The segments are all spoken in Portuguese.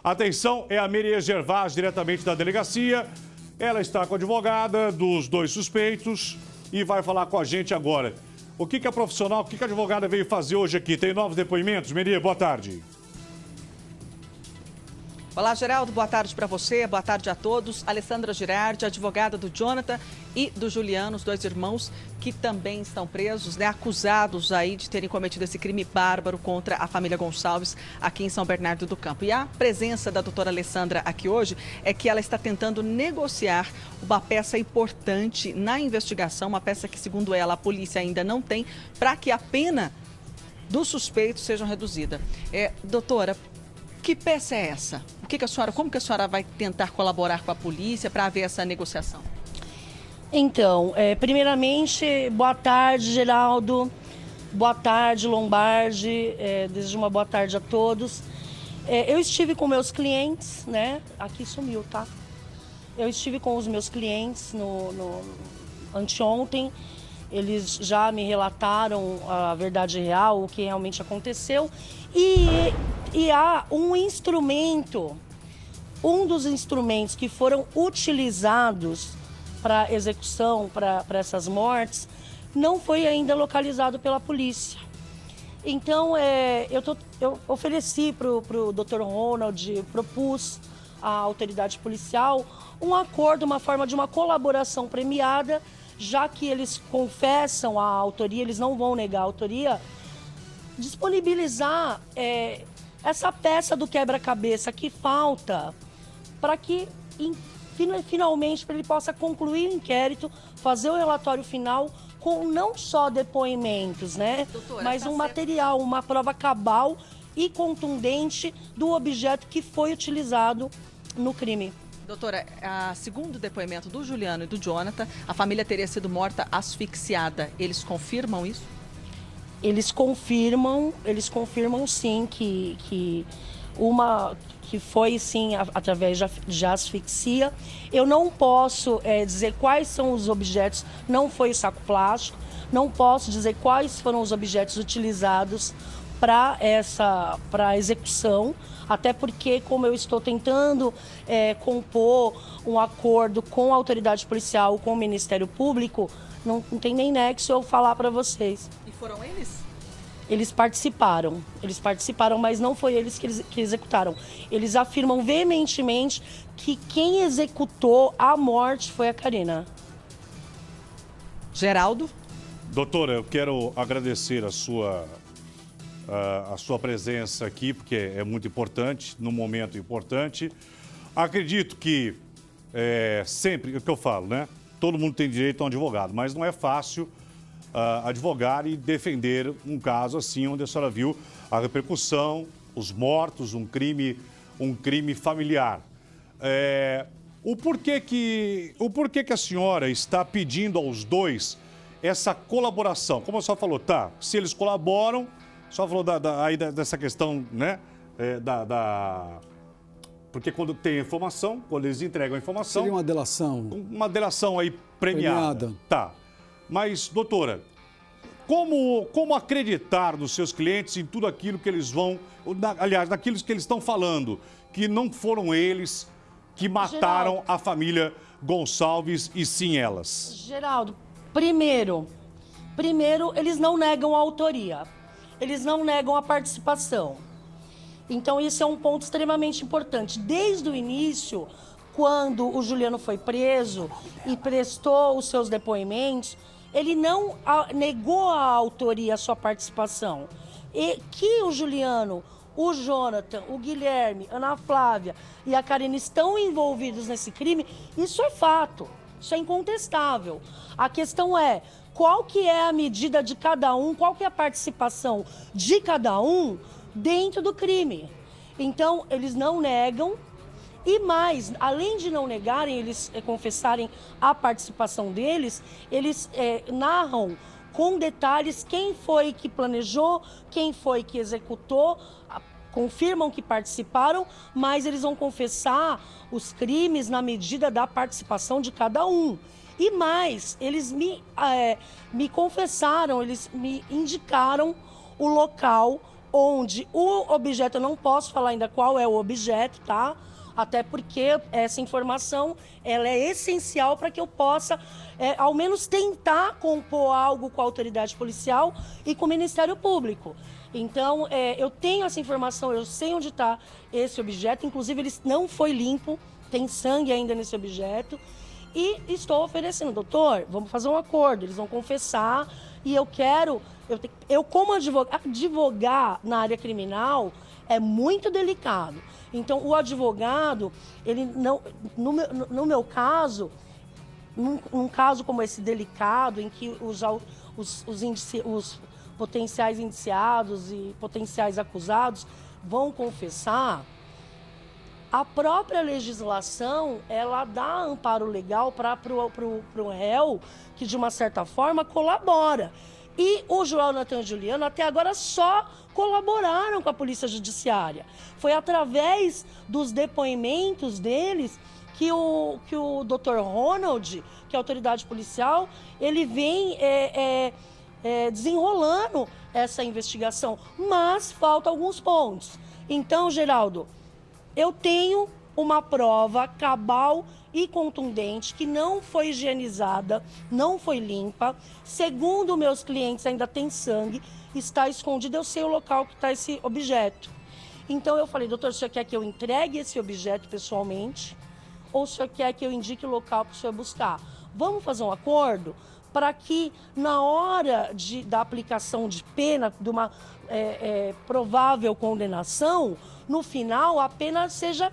Atenção, é a Maria Gervás, diretamente da delegacia. Ela está com a advogada dos dois suspeitos e vai falar com a gente agora. O que a profissional, o que a advogada veio fazer hoje aqui? Tem novos depoimentos? Maria, boa tarde. Olá, Geraldo, boa tarde para você, boa tarde a todos. Alessandra Girardi, advogada do Jonathan e do Juliano, os dois irmãos que também estão presos, acusados aí de terem cometido esse crime bárbaro contra a família Gonçalves aqui em São Bernardo do Campo. E a presença da doutora Alessandra aqui hoje é que ela está tentando negociar uma peça importante na investigação, uma peça que, segundo ela, a polícia ainda não tem, para que a pena dos suspeitos seja reduzida. Doutora, que peça é essa? Como que a senhora vai tentar colaborar com a polícia para haver essa negociação? Então, primeiramente, boa tarde, Geraldo. Boa tarde, Lombardi. Desejo uma boa tarde a todos. Eu estive com meus clientes, né? Aqui sumiu, tá? Eu estive com os meus clientes no anteontem. Eles já me relataram a verdade real, o que realmente aconteceu. E há um dos instrumentos que foram utilizados para execução, para essas mortes, não foi ainda localizado pela polícia. Então, eu ofereci para o Dr. Ronald, propus à autoridade policial um acordo, uma forma de uma colaboração premiada, já que eles confessam a autoria, eles não vão negar a autoria, disponibilizar essa peça do quebra-cabeça que falta para que, finalmente, ele possa concluir o inquérito, fazer o relatório final com não só depoimentos, né? Doutora, mas um material, uma prova cabal e contundente do objeto que foi utilizado no crime. Doutora, segundo o depoimento do Juliano e do Jonathan, a família teria sido morta asfixiada. Eles confirmam isso? Eles confirmam sim que foi sim através de asfixia. Eu não posso dizer quais são os objetos, não foi o saco plástico, não posso dizer quais foram os objetos utilizados para a execução, até porque, como eu estou tentando compor um acordo com a autoridade policial, com o Ministério Público, não tem nem nexo eu falar para vocês. E foram eles? Eles participaram, mas não foi eles que executaram. Eles afirmam veementemente que quem executou a morte foi a Karina. Geraldo? Doutora, eu quero agradecer a sua presença aqui, porque é muito importante, num momento importante. Acredito que sempre, é o que eu falo, né? Todo mundo tem direito a um advogado, mas não é fácil advogar e defender um caso assim, onde a senhora viu a repercussão, os mortos, um crime familiar. O porquê que a senhora está pedindo aos dois essa colaboração? Como a senhora falou, se eles colaboram, a senhora falou dessa questão, né? Porque quando tem informação, quando eles entregam a informação... Seria uma delação. Uma delação aí premiada. Tá. Mas, doutora, como acreditar nos seus clientes em tudo aquilo que eles vão... Aliás, naquilo que eles estão falando, que não foram eles que mataram Geraldo, a família Gonçalves e sim elas? Geraldo, primeiro, eles não negam a autoria. Eles não negam a participação. Então, isso é um ponto extremamente importante. Desde o início, quando o Juliano foi preso e prestou os seus depoimentos, ele não negou a autoria, a sua participação. E que o Juliano, o Jonathan, o Guilherme, Ana Flávia e a Karina estão envolvidos nesse crime, isso é fato, isso é incontestável. A questão é, qual que é a medida de cada um, qual que é a participação de cada um dentro do crime. Então, eles não negam. E mais, além de não negarem, eles confessarem a participação deles, eles narram com detalhes quem foi que planejou, quem foi que executou, confirmam que participaram, mas eles vão confessar os crimes na medida da participação de cada um. E mais, eles me confessaram, eles me indicaram o local onde o objeto, eu não posso falar ainda qual é o objeto, tá? Até porque essa informação ela é essencial para que eu possa, ao menos, tentar compor algo com a autoridade policial e com o Ministério Público. Então, eu tenho essa informação, eu sei onde está esse objeto, inclusive ele não foi limpo, tem sangue ainda nesse objeto, e estou oferecendo, doutor, vamos fazer um acordo, eles vão confessar, e eu como advogar na área criminal é muito delicado. Então, o advogado, ele não, no meu caso, num caso como esse delicado, em que os potenciais indiciados e potenciais acusados vão confessar, a própria legislação, ela dá amparo legal para o réu, que de uma certa forma colabora. E o Jonathan e o Juliano até agora só colaboraram com a Polícia Judiciária. Foi através dos depoimentos deles que o Dr. Ronald, que é a autoridade policial, ele vem desenrolando essa investigação. Mas faltam alguns pontos. Então, Geraldo, eu tenho uma prova cabal e contundente que não foi higienizada, não foi limpa. Segundo meus clientes, ainda tem sangue, está escondido, eu sei o local que está esse objeto. Então eu falei, doutor, o senhor quer que eu entregue esse objeto pessoalmente? Ou o senhor quer que eu indique o local para o senhor buscar? Vamos fazer um acordo para que na hora da aplicação de pena, de uma provável condenação, no final a pena seja,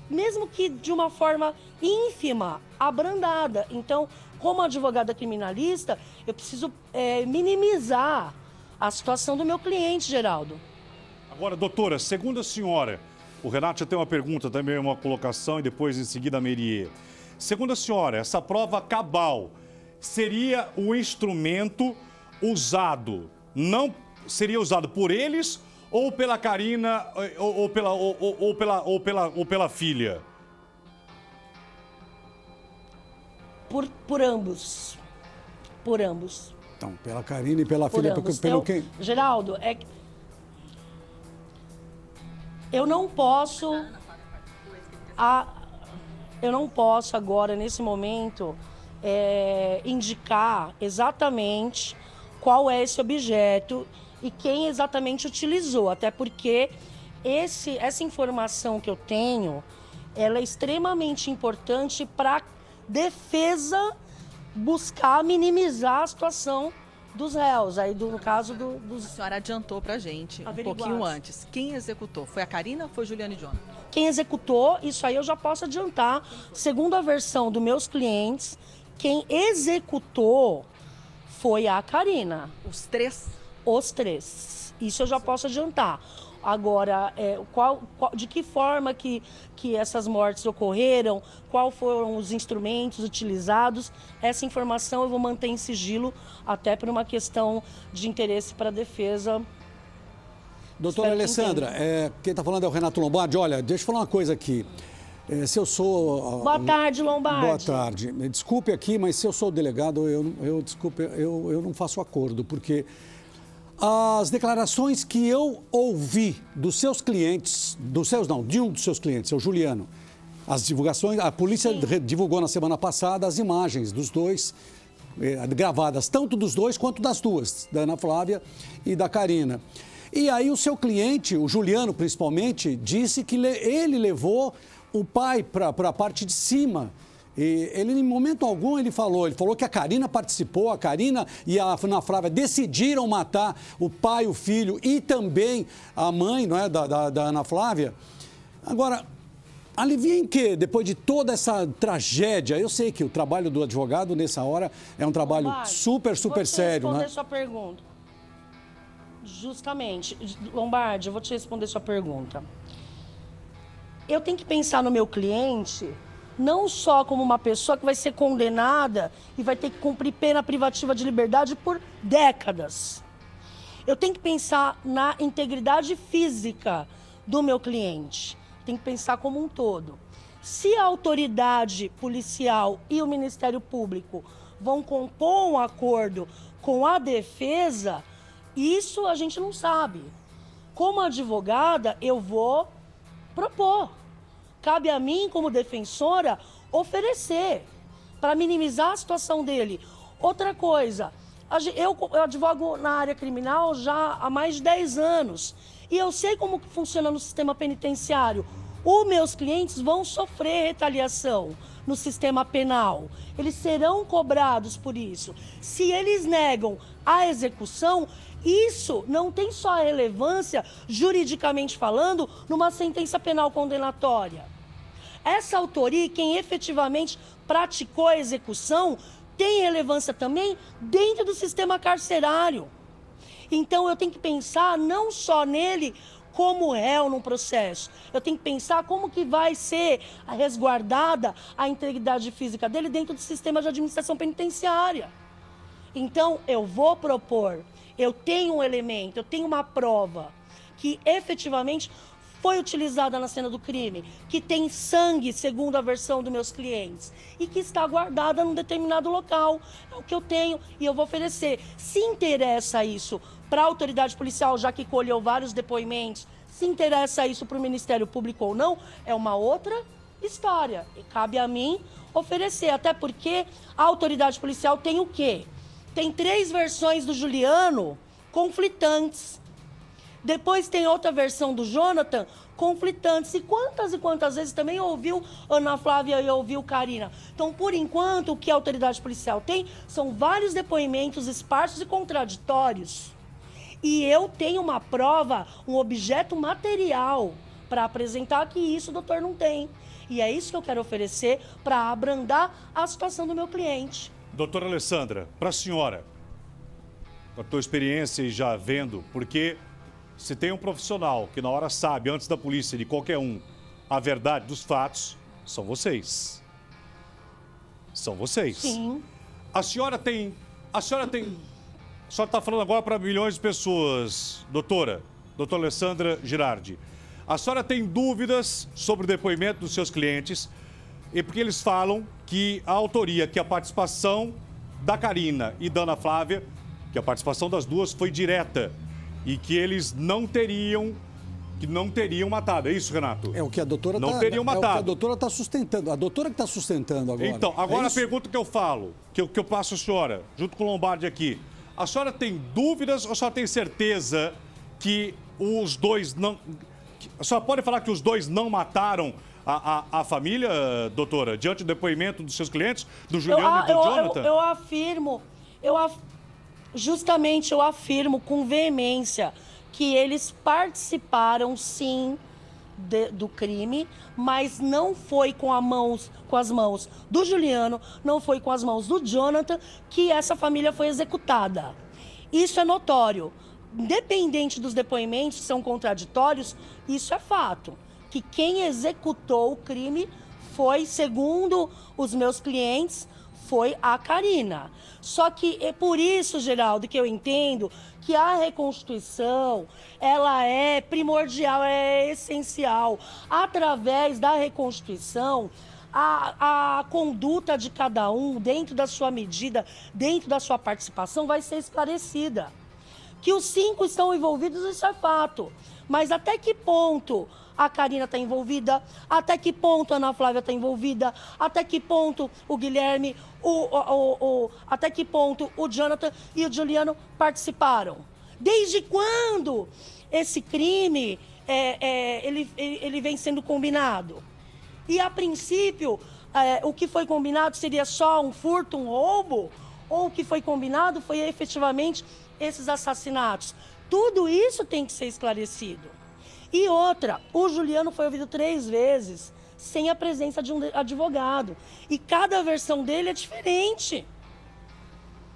mesmo que de uma forma ínfima, abrandada. Então, como advogada criminalista, eu preciso minimizar a situação do meu cliente, Geraldo. Agora, doutora, segundo a senhora, o Renato já tem uma pergunta também, uma colocação, e depois em seguida a Merier. Segundo a senhora, essa prova cabal seria o instrumento usado, não seria usado por eles ou pela Karina ou pela filha? Por ambos. Por ambos. Então, pela Karina e pela filha, pelo quem? Geraldo, eu não posso agora, nesse momento, indicar exatamente qual é esse objeto e quem exatamente utilizou, até porque essa informação que eu tenho, ela é extremamente importante para a defesa buscar minimizar a situação dos réus, aí no caso dos... A senhora adiantou pra gente um pouquinho antes. Quem executou? Foi a Karina ou foi Juliano e Jonathan? Quem executou, isso aí eu já posso adiantar. Segundo a versão dos meus clientes, quem executou foi a Karina. Os três? Os três. Isso eu já posso adiantar. Agora, de que forma que essas mortes ocorreram, quais foram os instrumentos utilizados, essa informação eu vou manter em sigilo, até por uma questão de interesse para a defesa. Doutora Alessandra, quem está falando é o Renato Lombardi. Olha, deixa eu falar uma coisa aqui. Se eu sou... Boa tarde, Lombardi. Boa tarde. Desculpe aqui, mas se eu sou o delegado, eu não faço acordo, porque as declarações que eu ouvi dos seus clientes, de um dos seus clientes, é o Juliano, as divulgações, a polícia divulgou na semana passada as imagens dos dois, gravadas tanto dos dois quanto das duas, da Ana Flávia e da Karina. E aí o seu cliente, o Juliano principalmente, disse que ele levou o pai para a parte de cima. E ele, em momento algum, ele falou que a Karina participou, a Karina e a Ana Flávia decidiram matar o pai, o filho e também a mãe, não é, da Ana Flávia. Agora, alivia em quê? Depois de toda essa tragédia, eu sei que o trabalho do advogado nessa hora é um trabalho Lombardi, super sério, né? Vou te responder sua pergunta. Justamente, Lombardi, eu vou te responder sua pergunta. Eu tenho que pensar no meu cliente não só como uma pessoa que vai ser condenada e vai ter que cumprir pena privativa de liberdade por décadas. Eu tenho que pensar na integridade física do meu cliente. Tenho que pensar como um todo. Se a autoridade policial e o Ministério Público vão compor um acordo com a defesa, isso a gente não sabe. como advogada, eu vou propor. Cabe a mim, como defensora, oferecer para minimizar a situação dele. Outra coisa, eu advogo na área criminal já há mais de 10 anos e eu sei como que funciona no sistema penitenciário. Os meus clientes vão sofrer retaliação no sistema penal. Eles serão cobrados por isso. Se eles negam a execução, isso não tem só relevância, juridicamente falando, numa sentença penal condenatória. Essa autoria, quem efetivamente praticou a execução, tem relevância também dentro do sistema carcerário. Então, eu tenho que pensar não só nele como réu num processo. Eu tenho que pensar como que vai ser resguardada a integridade física dele dentro do sistema de administração penitenciária. Então, eu vou propor, eu tenho um elemento, eu tenho uma prova que efetivamente foi utilizada na cena do crime, que tem sangue, segundo a versão dos meus clientes, e que está guardada num determinado local. É o que eu tenho e eu vou oferecer. Se interessa isso para a autoridade policial, já que colheu vários depoimentos, se interessa isso para o Ministério Público ou não, é uma outra história. E cabe a mim oferecer, até porque a autoridade policial tem o quê? Tem 3 versões do Juliano conflitantes. Depois tem outra versão do Jonathan, conflitantes. E quantas vezes também ouviu Ana Flávia e ouviu Karina. Então, por enquanto, o que a autoridade policial tem são vários depoimentos esparsos e contraditórios. E eu tenho uma prova, um objeto material para apresentar que isso o doutor não tem. E é isso que eu quero oferecer para abrandar a situação do meu cliente. Doutora Alessandra, para a senhora, com a tua experiência e já vendo, porque se tem um profissional que na hora sabe, antes da polícia, de qualquer um, a verdade dos fatos, são vocês. São vocês. Sim. A senhora está falando agora para milhões de pessoas, doutora Alessandra Girardi. A senhora tem dúvidas sobre o depoimento dos seus clientes, e porque eles falam que a autoria, que a participação da Karina e da Ana Flávia, que a participação das duas foi direta, e que eles não teriam matado. É isso, Renato? É o que a doutora não teriam matado. É o que a doutora está sustentando. A doutora que está sustentando agora. Então, agora a pergunta que eu falo, que eu passo a senhora, junto com o Lombardi aqui. A senhora tem dúvidas ou a senhora tem certeza que os dois não... A senhora pode falar que os dois não mataram a família, doutora, diante do depoimento dos seus clientes, do Juliano e do Jonathan? Eu afirmo com veemência que eles participaram, sim, do crime, mas não foi com as mãos do Juliano, não foi com as mãos do Jonathan que essa família foi executada. Isso é notório. Independente dos depoimentos que são contraditórios, isso é fato. Que quem executou o crime foi, segundo os meus clientes, foi a Karina. Só que é por isso, Geraldo, que eu entendo que a reconstituição, ela é primordial, é essencial. Através da reconstituição, a conduta de cada um, dentro da sua medida, dentro da sua participação, vai ser esclarecida. Que os 5 estão envolvidos, isso é fato. Mas até que ponto a Karina está envolvida? Até que ponto a Ana Flávia está envolvida? Até que ponto o Guilherme, até que ponto o Jonathan e o Juliano participaram? Desde quando esse crime ele vem sendo combinado? E, a princípio, o que foi combinado seria só um furto, um roubo? Ou o que foi combinado foi efetivamente esses assassinatos? Tudo isso tem que ser esclarecido. E outra, o Juliano foi ouvido 3 vezes sem a presença de um advogado. E cada versão dele é diferente.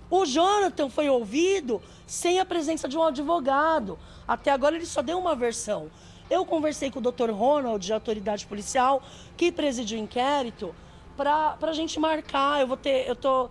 O Jonathan foi ouvido sem a presença de um advogado. Até agora ele só deu uma versão. Eu conversei com o Dr. Ronald, de autoridade policial, que presidiu o inquérito, para a gente marcar. Eu tô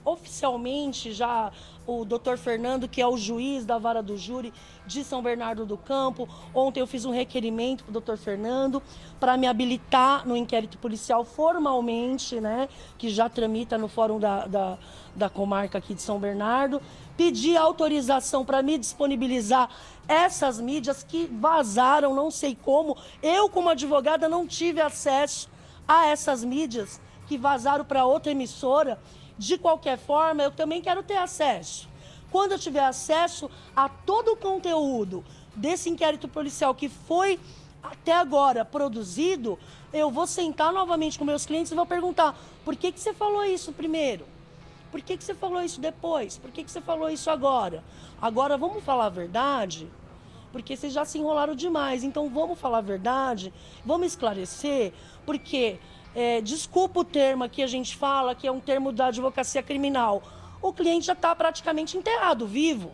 oficialmente já o doutor Fernando, que é o juiz da vara do júri de São Bernardo do Campo. Ontem eu fiz um requerimento para o doutor Fernando para me habilitar no inquérito policial formalmente, né, que já tramita no fórum da comarca aqui de São Bernardo. Pedi autorização para me disponibilizar essas mídias que vazaram, não sei como. Eu, como advogada, não tive acesso a essas mídias que vazaram para outra emissora. De qualquer forma, eu também quero ter acesso. Quando eu tiver acesso a todo o conteúdo desse inquérito policial que foi até agora produzido, eu vou sentar novamente com meus clientes e vou perguntar: por que você falou isso primeiro? Por que você falou isso depois? Por que você falou isso agora? Agora vamos falar a verdade? Porque vocês já se enrolaram demais. Então vamos falar a verdade, vamos esclarecer, porque... desculpa o termo aqui, a gente fala que é um termo da advocacia criminal. O cliente já está praticamente enterrado, vivo.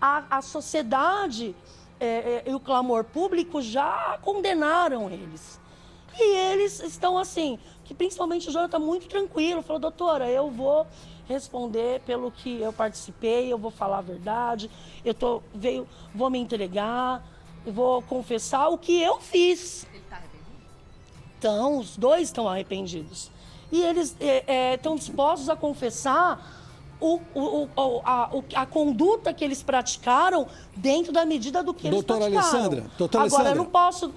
A sociedade e o clamor público já condenaram eles. E eles estão assim, que principalmente o Jonathan está muito tranquilo. Falou: doutora, eu vou responder pelo que eu participei, eu vou falar a verdade, vou me entregar, vou confessar o que eu fiz. Então, os dois estão arrependidos. E eles estão dispostos a confessar a conduta que eles praticaram dentro da medida do que eles praticaram. Doutora Agora, Alessandra. eu não posso...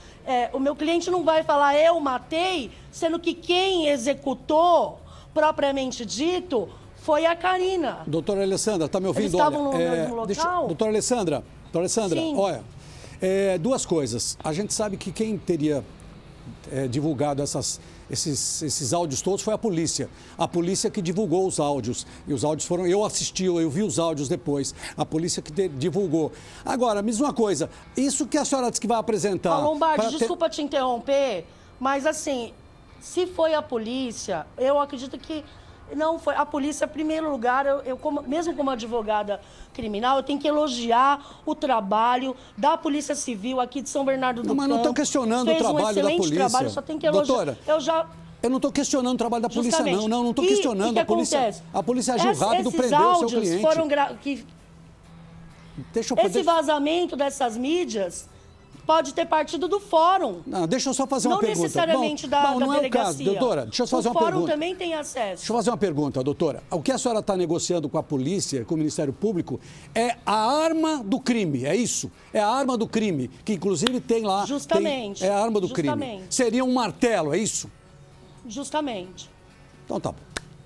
o meu cliente não vai falar eu matei, sendo que quem executou, propriamente dito, foi a Karina. Doutora Alessandra, está me ouvindo? Eles estavam no mesmo local? Doutora Alessandra, Sim. olha, duas coisas. A gente sabe que quem teria... divulgado esses áudios todos foi a polícia. A polícia que divulgou os áudios. E os áudios foram... Eu assisti, eu vi os áudios depois. A polícia que divulgou. Agora, me diz uma coisa. Isso que a senhora disse que vai apresentar... Lombardi, desculpa te interromper, mas assim, se foi a polícia, eu acredito que não foi. A polícia, em primeiro lugar, mesmo como advogada criminal, eu tenho que elogiar o trabalho da Polícia Civil aqui de São Bernardo do Campo. Mas não estou questionando o trabalho da polícia. Fez um excelente trabalho, só tem que elogiar. Doutora, eu não estou questionando o trabalho da polícia, Justamente. não. Não estou questionando a polícia. Acontece? A polícia agiu rápido, prendeu o seu cliente. Foram Deixa eu Esse vazamento dessas mídias pode ter partido do fórum. Não, deixa eu só fazer uma pergunta. Não necessariamente da não delegacia. É o caso. Doutora, deixa eu só fazer uma pergunta. O fórum também tem acesso. Deixa eu fazer uma pergunta, doutora. O que a senhora está negociando com a polícia, com o Ministério Público, é a arma do crime, é isso? É a arma do crime, que inclusive tem lá... Justamente. É a arma do Justamente. crime. Seria um martelo, é isso? Justamente. Então tá bom.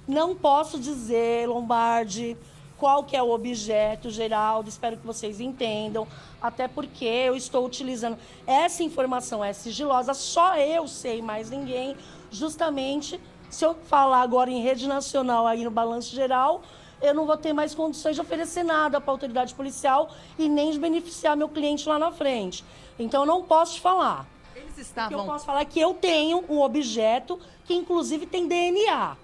Não posso dizer, Lombardi, qual que é o objeto, Geraldo, espero que vocês entendam, até porque eu estou utilizando essa informação, é sigilosa, só eu sei, mais ninguém, justamente, se eu falar agora em rede nacional, aí no balanço geral, eu não vou ter mais condições de oferecer nada para a autoridade policial e nem de beneficiar meu cliente lá na frente. Então, eu não posso te falar. Eles O estavam... que eu posso falar é que eu tenho um objeto que, inclusive, tem DNA.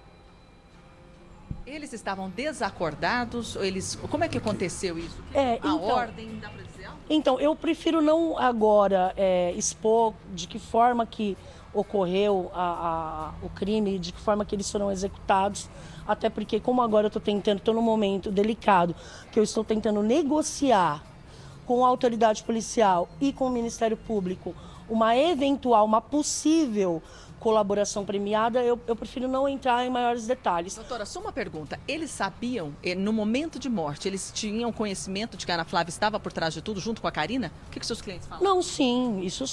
Eles estavam desacordados? Ou eles... Como é que aconteceu isso? A ordem, dá para dizer algo? Então, eu prefiro não agora expor de que forma que ocorreu o crime, de que forma que eles foram executados, até porque, como agora eu estou num momento delicado, que eu estou tentando negociar com a autoridade policial e com o Ministério Público uma possível colaboração premiada, eu prefiro não entrar em maiores detalhes. Doutora, só uma pergunta. Eles sabiam, no momento de morte, eles tinham conhecimento de que a Ana Flávia estava por trás de tudo, junto com a Karina? O que seus clientes falam? Não, sim, isso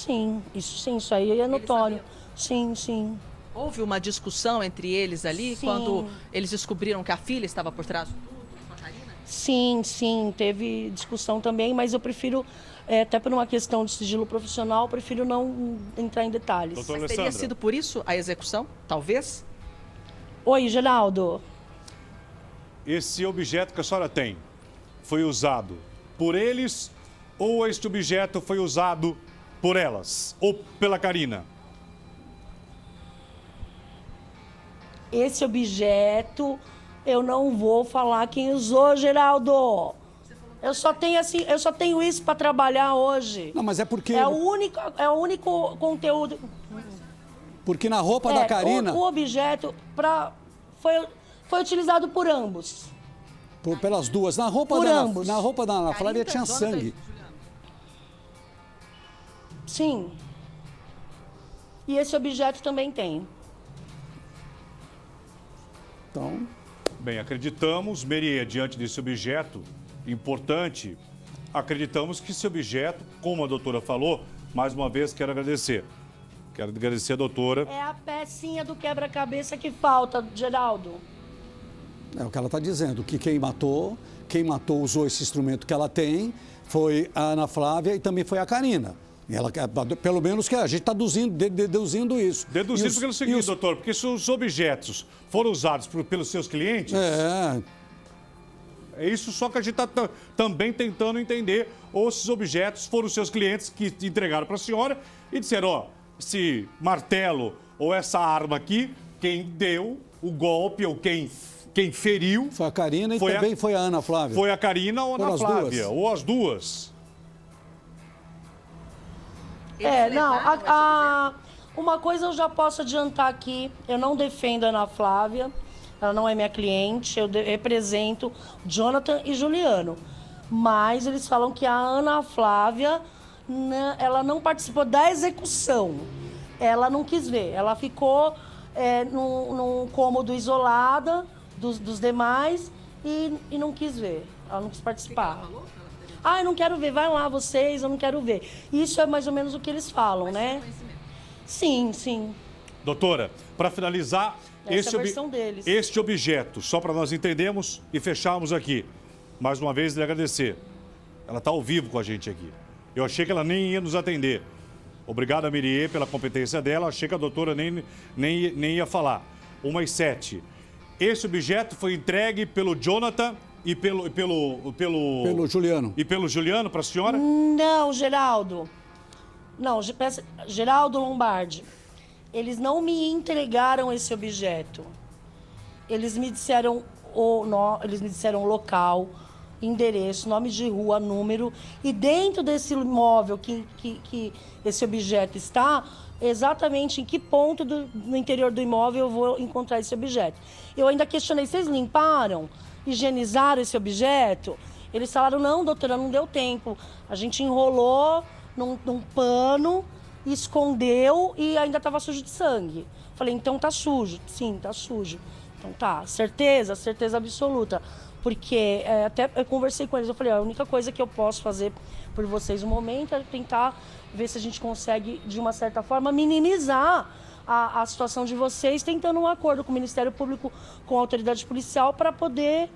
aí é notório. Sim. Houve uma discussão entre eles ali, Sim. quando eles descobriram que a filha estava por trás de tudo, com a Karina? Sim, teve discussão também, mas eu prefiro, até por uma questão de sigilo profissional, eu prefiro não entrar em detalhes. Doutora Mas teria Alessandra. sido por isso a execução, talvez? Oi, Geraldo. Esse objeto que a senhora tem foi usado por eles ou este objeto foi usado por elas ou pela Karina? Esse objeto, eu não vou falar quem usou, Geraldo. Eu só tenho isso para trabalhar hoje. Não, mas é porque... É o único conteúdo. Porque na roupa da Karina... O objeto foi utilizado por ambos. pelas duas. Na roupa Por da ambos. na roupa da Ana Flávia tinha sangue. Sim. E esse objeto também tem. Então, Bem, acreditamos, Meriê, diante desse objeto importante, acreditamos que esse objeto, como a doutora falou, mais uma vez quero agradecer. Quero agradecer a doutora. É a pecinha do quebra-cabeça que falta, Geraldo. é o que ela está dizendo, que quem matou usou esse instrumento que ela tem, foi a Ana Flávia e também foi a Karina. E ela, pelo menos que a gente está deduzindo isso. Deduzido porque é o seguinte, doutor, porque se os objetos foram usados pelos seus clientes, é isso só que a gente está também tentando entender. Ou esses objetos foram os seus clientes que entregaram para a senhora e disseram, ó, esse martelo ou essa arma aqui, quem deu o golpe ou quem feriu... Foi a Karina e também foi a Ana Flávia. Foi a Karina ou a Ana Flávia, ou as duas. Uma coisa eu já posso adiantar aqui, eu não defendo a Ana Flávia, ela não é minha cliente, eu represento Jonathan e Juliano. Mas eles falam que a Ana Flávia, ela não participou da execução, ela não quis ver, ela ficou num cômodo isolada dos demais e não quis ver, ela não quis participar. Eu não quero ver, vai lá vocês, eu não quero ver. Isso é mais ou menos o que eles falam, né? Sim, sim. Doutora, para finalizar, Essa é a versão deles. este objeto, só para nós entendermos e fecharmos aqui, mais uma vez lhe agradecer. Ela está ao vivo com a gente aqui. Eu achei que ela nem ia nos atender. Obrigado a Miriê pela competência dela, achei que a doutora nem ia falar. 1h07. Esse objeto foi entregue pelo Jonathan e pelo Juliano. E pelo Juliano para a senhora? Não, Geraldo. Não, Geraldo Lombardi. Eles não me entregaram esse objeto. Eles me disseram local, endereço, nome de rua, número. E dentro desse imóvel que esse objeto está, exatamente em que ponto no interior do imóvel eu vou encontrar esse objeto. Eu ainda questionei, vocês limparam? Higienizaram esse objeto? Eles falaram, não, doutora, não deu tempo. A gente enrolou num pano, escondeu e ainda estava sujo de sangue. Falei, então tá sujo. Sim, tá sujo. Então tá, certeza absoluta. Porque até eu conversei com eles, eu falei, a única coisa que eu posso fazer por vocês no momento é tentar ver se a gente consegue, de uma certa forma, minimizar a situação de vocês, tentando um acordo com o Ministério Público, com a autoridade policial, para poder,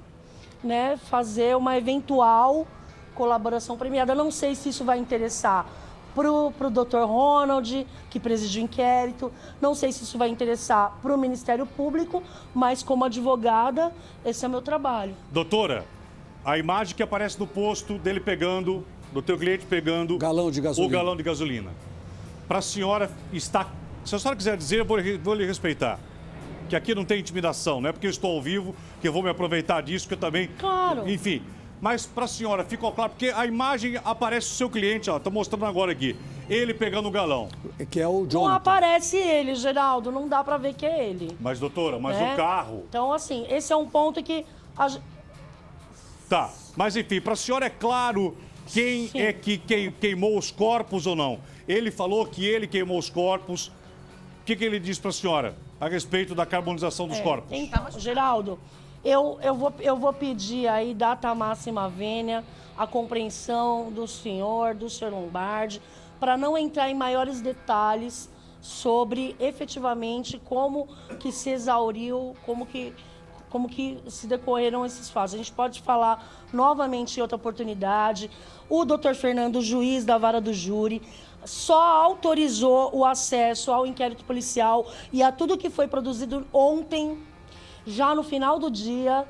né, fazer uma eventual colaboração premiada. Não sei se isso vai interessar pro Dr. Ronald, que preside o inquérito, não sei se isso vai interessar pro Ministério Público, mas como advogada, esse é o meu trabalho. Doutora, a imagem que aparece no posto dele pegando, do teu cliente pegando galão de gasolina. O galão de gasolina. Para a senhora está... Se a senhora quiser dizer, eu vou lhe respeitar. Que aqui não tem intimidação, não é porque eu estou ao vivo que eu vou me aproveitar disso, que eu também... Claro. Enfim, mas para a senhora, ficou claro, porque a imagem aparece o seu cliente, ó, tô mostrando agora aqui, ele pegando o galão. Que é o Jonathan. Não aparece ele, Geraldo, não dá para ver que é ele. Mas, doutora, o carro... Então, assim, esse é um ponto que... Tá, mas enfim, para a senhora é claro quem Sim. é que queimou os corpos ou não? Ele falou que ele queimou os corpos. O que ele disse para a senhora a respeito da carbonização dos corpos? Então, Geraldo, eu vou pedir aí, data máxima vênia, a compreensão do senhor Lombardi, para não entrar em maiores detalhes sobre efetivamente como que se exauriu, como que se decorreram esses fatos. A gente pode falar novamente em outra oportunidade. O doutor Fernando, juiz da vara do júri, só autorizou o acesso ao inquérito policial e a tudo que foi produzido ontem, já no final do dia.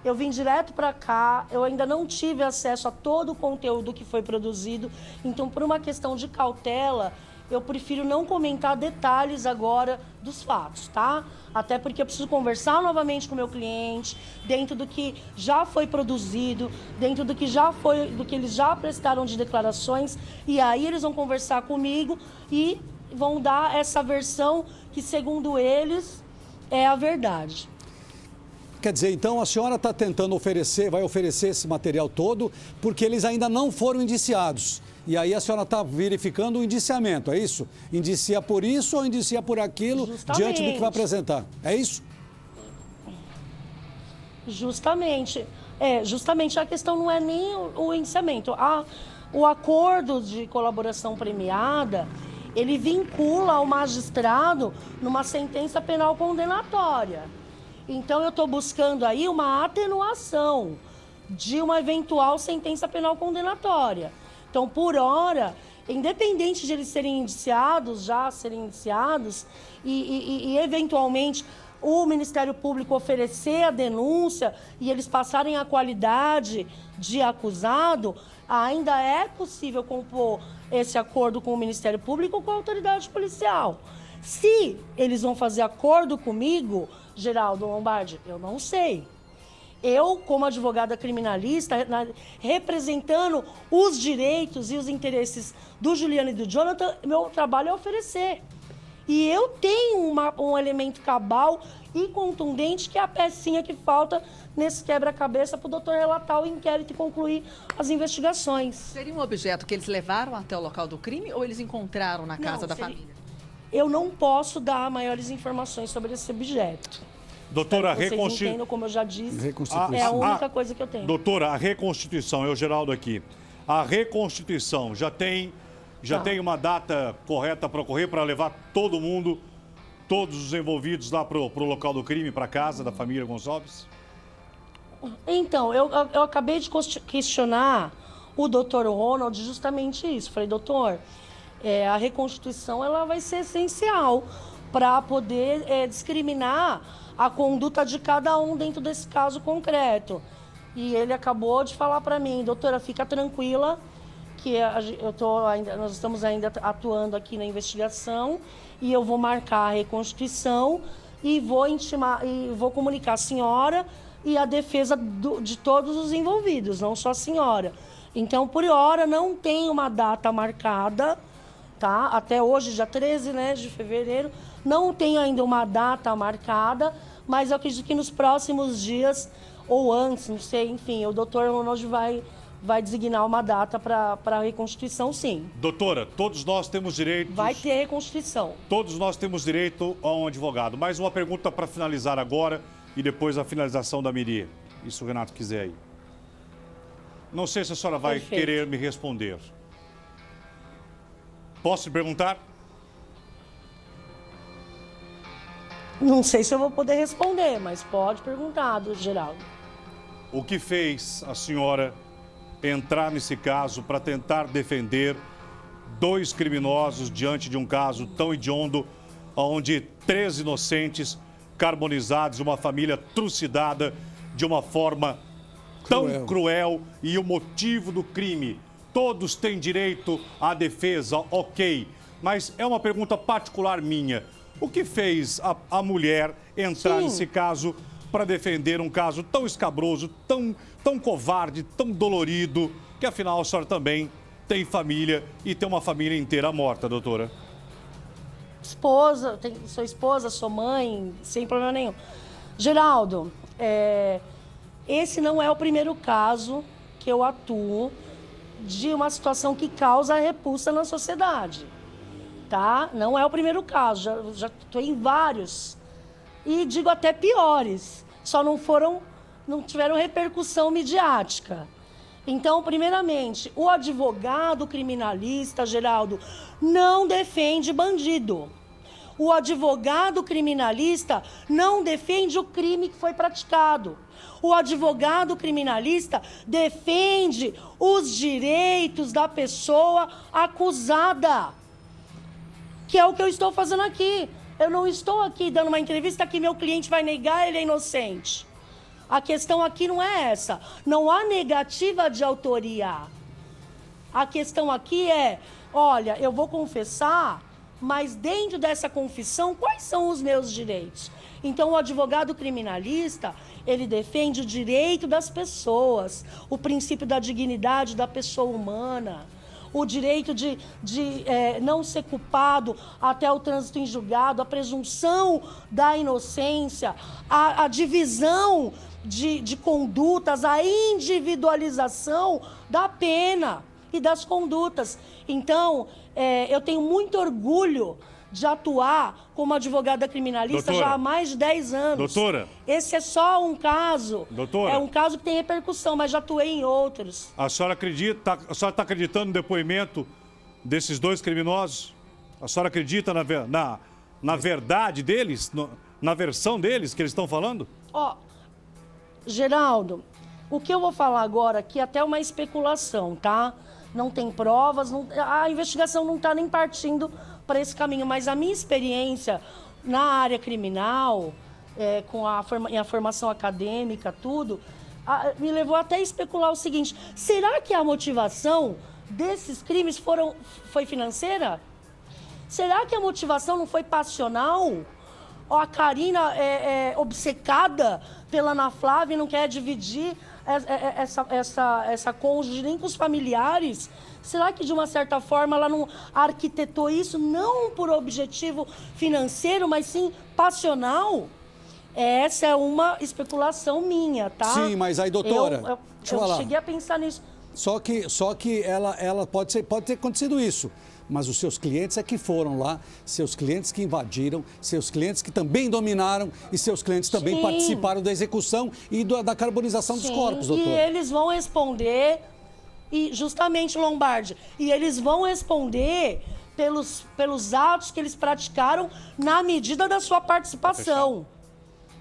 Eu vim direto para cá, eu ainda não tive acesso a todo o conteúdo que foi produzido. Então, por uma questão de cautela, eu prefiro não comentar detalhes agora dos fatos, tá? Até porque eu preciso conversar novamente com o meu cliente, dentro do que já foi produzido, dentro do que eles já prestaram de declarações, e aí eles vão conversar comigo e vão dar essa versão que, segundo eles, é a verdade. Quer dizer, então a senhora está tentando oferecer, vai oferecer esse material todo, porque eles ainda não foram indiciados. E aí a senhora está verificando o indiciamento, é isso? Indicia por isso ou indicia por aquilo, Justamente. diante do que vai apresentar? É isso? Justamente. Justamente a questão não é nem o indiciamento. O acordo de colaboração premiada, ele vincula o magistrado numa sentença penal condenatória. Então, eu estou buscando aí uma atenuação de uma eventual sentença penal condenatória. Então, por hora, independente de eles serem indiciados, e eventualmente o Ministério Público oferecer a denúncia e eles passarem a qualidade de acusado, ainda é possível compor esse acordo com o Ministério Público ou com a autoridade policial. Se eles vão fazer acordo comigo, Geraldo Lombardi, eu não sei. Eu, como advogada criminalista, representando os direitos e os interesses do Juliano e do Jonathan, meu trabalho é oferecer. E eu tenho um elemento cabal e contundente, que é a pecinha que falta nesse quebra-cabeça para o doutor relatar o inquérito e concluir as investigações. Seria um objeto que eles levaram até o local do crime ou eles encontraram na casa da família? Eu não posso dar maiores informações sobre esse objeto. Doutora, vocês entendam, como eu já disse, é a única coisa que eu tenho. Doutora, a reconstituição, é o Geraldo aqui. A reconstituição já tem uma data correta para ocorrer, para levar todo mundo, todos os envolvidos lá para o local do crime, para a casa da família Gonçalves? Então, eu acabei de questionar o doutor Ronald justamente isso. Falei, doutor, a reconstituição ela vai ser essencial para poder discriminar a conduta de cada um dentro desse caso concreto. E ele acabou de falar para mim, doutora, fica tranquila, que nós estamos ainda atuando aqui na investigação e eu vou marcar a reconstituição e vou comunicar a senhora e a defesa de todos os envolvidos, não só a senhora. Então, por hora, não tem uma data marcada, tá? Até hoje, dia 13, né, de fevereiro, não tem ainda uma data marcada, mas eu acredito que nos próximos dias, ou antes, não sei, enfim, o doutor Ronald vai designar uma data para a reconstituição, sim. Doutora, todos nós temos direito... Vai ter reconstituição. Todos nós temos direito a um advogado. Mais uma pergunta para finalizar agora e depois a finalização da Miri. Se o Renato quiser aí. Não sei se a senhora vai querer me responder. Posso lhe perguntar? Não sei se eu vou poder responder, mas pode perguntar, do Geraldo. O que fez a senhora entrar nesse caso para tentar defender dois criminosos diante de um caso tão hediondo, onde 3 inocentes carbonizados, uma família trucidada de uma forma tão cruel e o motivo do crime? Todos têm direito à defesa, ok. Mas é uma pergunta particular minha. O que fez a mulher entrar nesse caso para defender um caso tão escabroso, tão covarde, tão dolorido, que afinal a senhora também tem família e tem uma família inteira morta, doutora? Sou esposa, sou mãe, sem problema nenhum. Geraldo, esse não é o primeiro caso que eu atuo de uma situação que causa repulsa na sociedade, tá? Não é o primeiro caso, já estou em vários, e digo até piores, só não tiveram repercussão midiática. Então, primeiramente, o advogado criminalista, Geraldo, não defende bandido. O advogado criminalista não defende o crime que foi praticado. O advogado criminalista defende os direitos da pessoa acusada, que é o que eu estou fazendo aqui. Eu não estou aqui dando uma entrevista que meu cliente vai negar, ele é inocente. A questão aqui não é essa. Não há negativa de autoria. A questão aqui é, olha, eu vou confessar, mas dentro dessa confissão, quais são os meus direitos? Então, o advogado criminalista, ele defende o direito das pessoas, o princípio da dignidade da pessoa humana, o direito de não ser culpado até o trânsito em julgado, a presunção da inocência, a divisão de condutas, a individualização da pena e das condutas. Então, eu tenho muito orgulho de atuar como advogada criminalista já há mais de 10 anos. Doutora. Esse é só um caso. Doutora. É um caso que tem repercussão, mas já atuei em outros. A senhora está acreditando no depoimento desses dois criminosos? A senhora acredita na verdade deles? Na versão deles que eles estão falando? Geraldo, o que eu vou falar agora aqui é até uma especulação, tá? Não tem provas, a investigação não está nem partindo para esse caminho, mas a minha experiência na área criminal, com a formação acadêmica, tudo, me levou até a especular o seguinte: será que a motivação desses crimes foi financeira? Será que a motivação não foi passional? Ou a Karina é obcecada pela Ana Flávia e não quer dividir essa cônjuge nem com os familiares? Será que, de uma certa forma, ela não arquitetou isso não por objetivo financeiro, mas sim passional? Essa é uma especulação minha, tá? Sim, mas aí, doutora, eu cheguei a pensar nisso. Só que ela pode ter acontecido isso. Mas os seus clientes é que foram lá, seus clientes que invadiram, seus clientes que também dominaram e seus clientes também participaram da execução e da carbonização dos corpos, doutor. E eles vão responder, e justamente, Lombardi, e eles vão responder pelos atos que eles praticaram na medida da sua participação.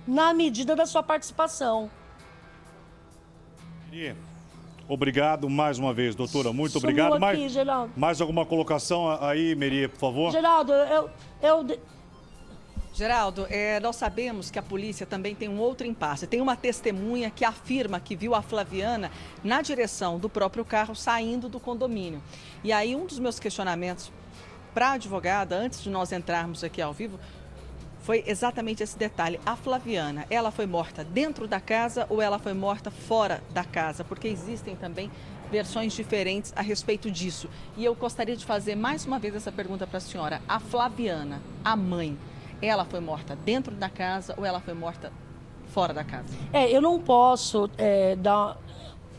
Na medida da sua participação. Obrigado mais uma vez, doutora. Muito obrigado. Aqui, Geraldo. Mais alguma colocação aí, Meria, por favor? Geraldo, Geraldo, nós sabemos que a polícia também tem um outro impasse. Tem uma testemunha que afirma que viu a Flaviana na direção do próprio carro saindo do condomínio. E aí, um dos meus questionamentos para a advogada, antes de nós entrarmos aqui ao vivo, foi exatamente esse detalhe. A Flaviana, ela foi morta dentro da casa ou ela foi morta fora da casa? Porque existem também versões diferentes a respeito disso. E eu gostaria de fazer mais uma vez essa pergunta para a senhora. A Flaviana, a mãe, ela foi morta dentro da casa ou ela foi morta fora da casa? Eu não posso dar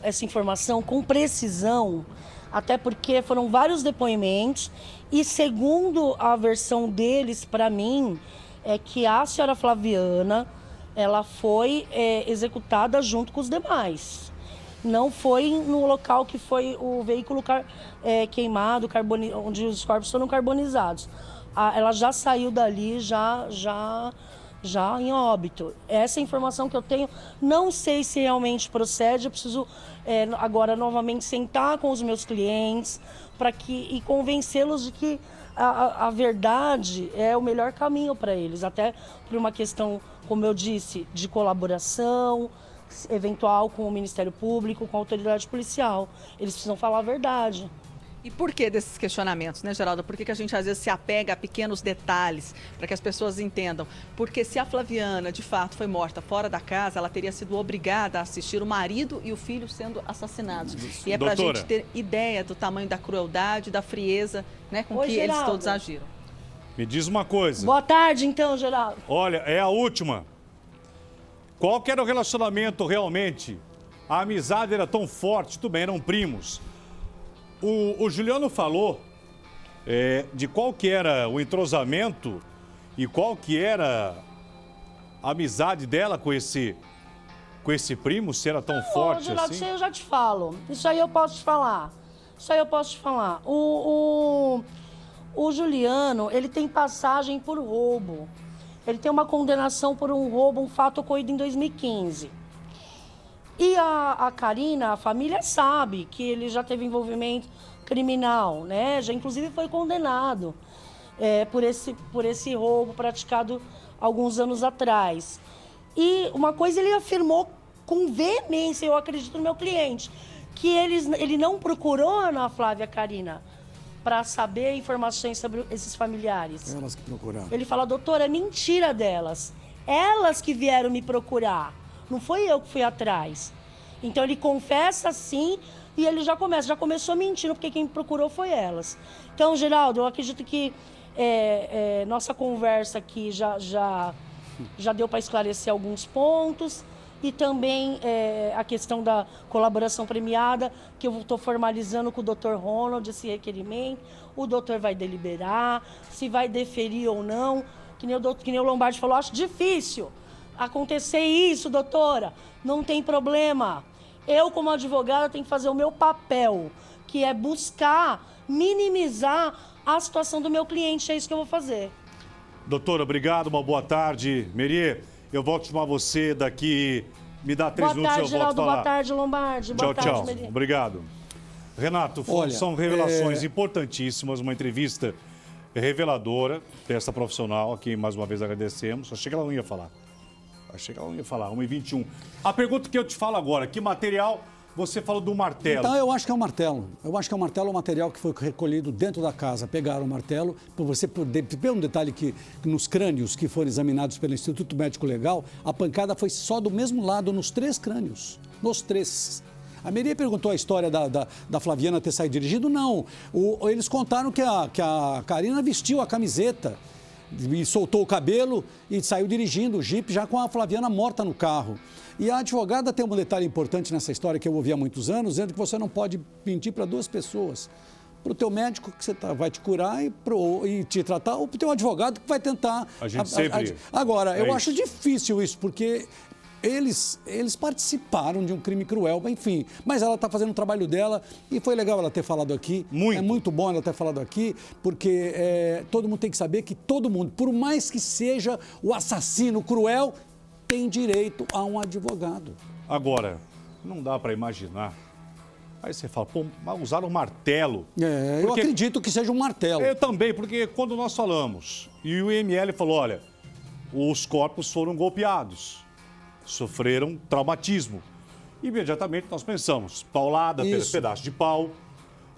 essa informação com precisão, até porque foram vários depoimentos e, segundo a versão deles para mim, é que a senhora Flaviana, ela foi executada junto com os demais. Não foi no local que foi o veículo queimado, onde os corpos foram carbonizados. Ela já saiu dali, já em óbito. Essa é a informação que eu tenho. Não sei se realmente procede. Eu preciso agora novamente sentar com os meus clientes e convencê-los de que a verdade é o melhor caminho para eles, até por uma questão, como eu disse, de colaboração eventual com o Ministério Público, com a autoridade policial. Eles precisam falar a verdade. E por que desses questionamentos, né, Geraldo? Por que a gente às vezes se apega a pequenos detalhes para que as pessoas entendam? Porque se a Flaviana, de fato, foi morta fora da casa, ela teria sido obrigada a assistir o marido e o filho sendo assassinados. E é para a gente ter ideia do tamanho da crueldade, da frieza, né, com que Geraldo, eles todos agiram. Me diz uma coisa. Boa tarde, então, Geraldo. Olha, é a última. Qual que era o relacionamento realmente? A amizade era tão forte, tudo bem, eram primos. O Juliano falou de qual que era o entrosamento e qual que era a amizade dela com esse primo, se era tão forte Geraldo, assim. isso aí eu já te falo. Isso aí eu posso te falar. O Juliano, ele tem passagem por roubo. Ele tem uma condenação por um roubo, um fato ocorrido em 2015. E a Karina, a família sabe que ele já teve envolvimento criminal, né? Já inclusive foi condenado por esse roubo praticado alguns anos atrás. E uma coisa ele afirmou com veemência, eu acredito no meu cliente, que ele não procurou a Ana Flávia e a Karina para saber informações sobre esses familiares. Elas que procuraram. Ele fala, doutora, é mentira delas. Elas que vieram me procurar. Não foi eu que fui atrás. Então, ele confessa, sim, E ele já começou mentindo, porque quem procurou foi elas. Então, Geraldo, eu acredito que nossa conversa aqui já deu para esclarecer alguns pontos. E também a questão da colaboração premiada, que eu estou formalizando com o Dr. Ronald esse requerimento. O doutor vai deliberar, se vai deferir ou não. Que nem o Lombardi falou, acho difícil acontecer isso, doutora. Não tem problema. Eu, como advogada, tenho que fazer o meu papel, que é buscar minimizar a situação do meu cliente. É isso que eu vou fazer. Doutora, obrigado, uma boa tarde. Meriê, eu volto a chamar você daqui, me dá 3 minutos e eu volto a falar. Boa tarde, Lombardi. Tchau, tchau. Obrigado. Renato, Olha, são revelações importantíssimas, uma entrevista reveladora dessa profissional, a quem mais uma vez agradecemos. Achei que ela não ia falar. 1h21. A pergunta que eu te falo agora, que material você falou do martelo? Então, eu acho que é um martelo. Eu acho que é um martelo, um material que foi recolhido dentro da casa. Pegaram o martelo, para você poder... Ver um detalhe que nos crânios que foram examinados pelo Instituto Médico Legal, a pancada foi só do mesmo lado, nos 3 crânios. Nos 3. A Meriê perguntou a história da Flaviana ter saído dirigindo. Não. Eles contaram que a Karina vestiu a camiseta e soltou o cabelo e saiu dirigindo o Jeep já com a Flaviana morta no carro. E a advogada tem um detalhe importante nessa história que eu ouvi há muitos anos, dizendo que você não pode mentir para 2 pessoas. Para o teu médico que vai te curar e te tratar, ou para o teu advogado que vai tentar... A gente sempre... Agora, eu isso. acho difícil isso, porque... Eles participaram de um crime cruel, enfim. Mas ela está fazendo o trabalho dela e foi legal ela ter falado aqui. É muito bom ela ter falado aqui, porque todo mundo tem que saber que todo mundo, por mais que seja o assassino cruel, tem direito a um advogado. Agora, não dá para imaginar. Aí você fala, pô, mas usaram um martelo. Eu acredito que seja um martelo. Eu também, porque quando nós falamos, e o IML falou, olha, os corpos foram golpeados. Sofreram traumatismo. Imediatamente nós pensamos, paulada, pedaço de pau.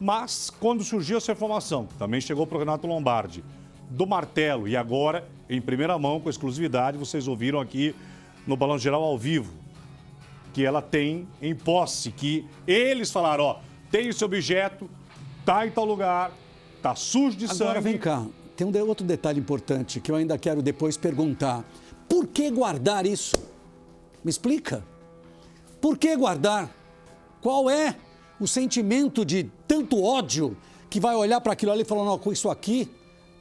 Mas quando surgiu essa informação, também chegou para o Renato Lombardi, do martelo, e agora, em primeira mão, com exclusividade, vocês ouviram aqui no Balanço Geral ao vivo, que ela tem em posse, que eles falaram, ó, tem esse objeto, tá em tal lugar, tá sujo de sangue. Agora, vem cá, tem outro detalhe importante que eu ainda quero depois perguntar. Por que guardar isso? Me explica. Por que guardar? Qual é o sentimento de tanto ódio que vai olhar para aquilo ali e falar, não, com isso aqui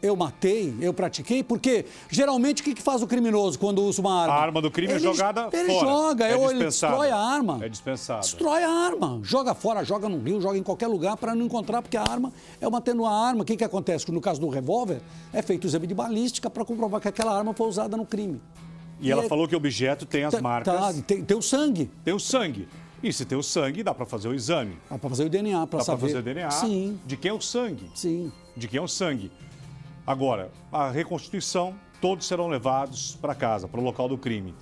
eu matei, eu pratiquei? Porque geralmente o que faz o criminoso quando usa uma arma? A arma do crime é jogada ele fora. Joga, ele destrói a arma. É dispensado. Destrói a arma. Joga fora, joga no rio, joga em qualquer lugar para não encontrar, porque a arma é uma arma. O que acontece? No caso do revólver, é feito o exame de balística para comprovar que aquela arma foi usada no crime. E ela falou que o objeto tem as marcas. Tem o sangue. Tem o sangue. E se tem o sangue, dá para fazer o exame. Dá para fazer o DNA, para saber. Dá para fazer o DNA. Sim. De quem é o sangue. Sim. De quem é o sangue. Agora, a reconstituição, todos serão levados para casa, para o local do crime.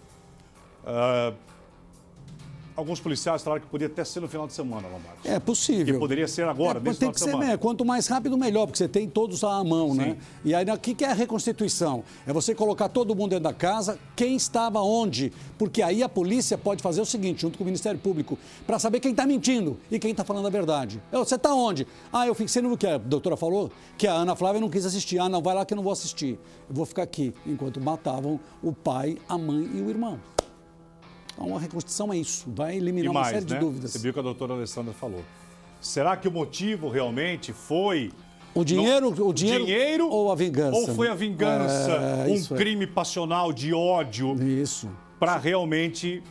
Alguns policiais falaram que podia até ser no final de semana, Lombardi. É possível. Que poderia ser agora, nesse final de semana. Tem que ser, quanto mais rápido, melhor, porque você tem todos à mão, né? E aí, o que é a reconstituição? É você colocar todo mundo dentro da casa, quem estava onde. Porque aí a polícia pode fazer o seguinte, junto com o Ministério Público, para saber quem está mentindo e quem está falando a verdade. Você está onde? Eu fiquei, você não viu o que a doutora falou? Que a Ana Flávia não quis assistir. Não, vai lá que eu não vou assistir. Eu vou ficar aqui, enquanto matavam o pai, a mãe e o irmão. Então, a reconstituição é isso, vai eliminar uma série de dúvidas. Você viu o que a doutora Alessandra falou. Será que o motivo realmente foi... O dinheiro ou a vingança? Ou foi a vingança, crime passional de ódio? Isso. Para realmente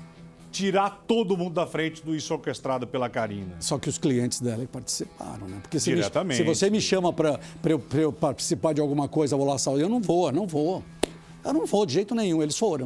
tirar todo mundo da frente do isso orquestrado pela Karina. Só que os clientes dela participaram, né? Porque se você me chama para eu participar de alguma coisa, eu vou lá sair, eu não vou. Eu não vou de jeito nenhum, eles foram.